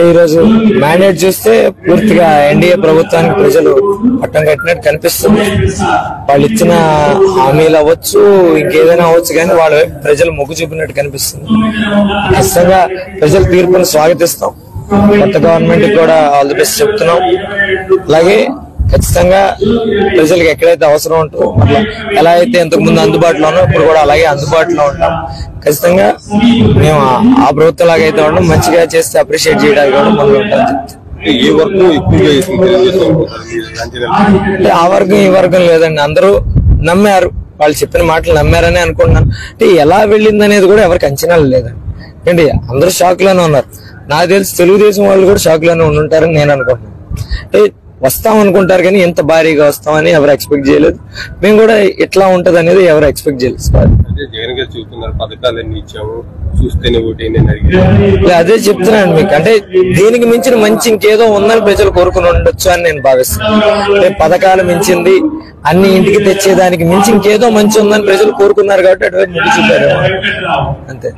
ఈ రోజు మ్యాండేట్ చూస్తే పూర్తిగా ఎన్డీఏ ప్రభుత్వానికి ప్రజలు పట్టం కట్టినట్టు కనిపిస్తుంది. వాళ్ళు ఇచ్చిన హామీలు అవ్వచ్చు, ఇంకేదైనా అవ్వచ్చు, కానీ వాళ్ళ వైపు ప్రజలు మొగ్గు చూపినట్టు కనిపిస్తుంది. ఖచ్చితంగా ప్రజల తీర్పును స్వాగతిస్తాం. కొత్త గవర్నమెంట్ కూడా ఆల్ ది బెస్ట్ చెప్తున్నాం. అలాగే ఖచ్చితంగా ప్రజలకు ఎక్కడైతే అవసరం ఉంటుందో అట్లా ఎలా అయితే ఇంతకు ముందు అందుబాటులో ఉన్నో ఇప్పుడు కూడా అలాగే అందుబాటులో ఉంటాం. ఖచ్చితంగా మేము ఆ ప్రభుత్వం లాగైతే ఉండడం, మంచిగా చేస్తే అప్రిషియేట్ చేయడానికి కూడా మొదలు ఉంటాం. ఆ వర్గం ఈ వర్గం లేదండి, అందరూ నమ్మారు, వాళ్ళు చెప్పిన మాటలు నమ్మారని అనుకుంటున్నాను. అంటే ఎలా వెళ్ళింది అనేది కూడా ఎవరికి అంచనాలు లేదండి. ఏంటి అందరూ షాక్ లోనే ఉన్నారు. నాకు తెలిసి తెలుగుదేశం వాళ్ళు కూడా షాక్ లోనే ఉండుంటారని నేను అనుకుంటున్నాను. అంటే వస్తాం అనుకుంటారు కానీ ఇంత భారీగా వస్తామని ఎవరు ఎక్స్పెక్ట్ చేయలేదు. మేము కూడా ఎట్లా ఉంటది అనేది ఎవరు ఎక్స్పెక్ట్ చేయలేదు. అదే చెప్తున్నాను మీకు. అంటే దీనికి మించిన మంచి ఇంకేదో ఉందని ప్రజలు కోరుకుని ఉండొచ్చు అని నేను భావిస్తున్నాను. అంటే పథకాలు మించింది, అన్ని ఇంటికి తెచ్చేదానికి మించి ఇంకేదో మంచి ఉందని ప్రజలు కోరుకున్నారు కాబట్టి అటువైపు ముగ్గు చూపారు అంతే.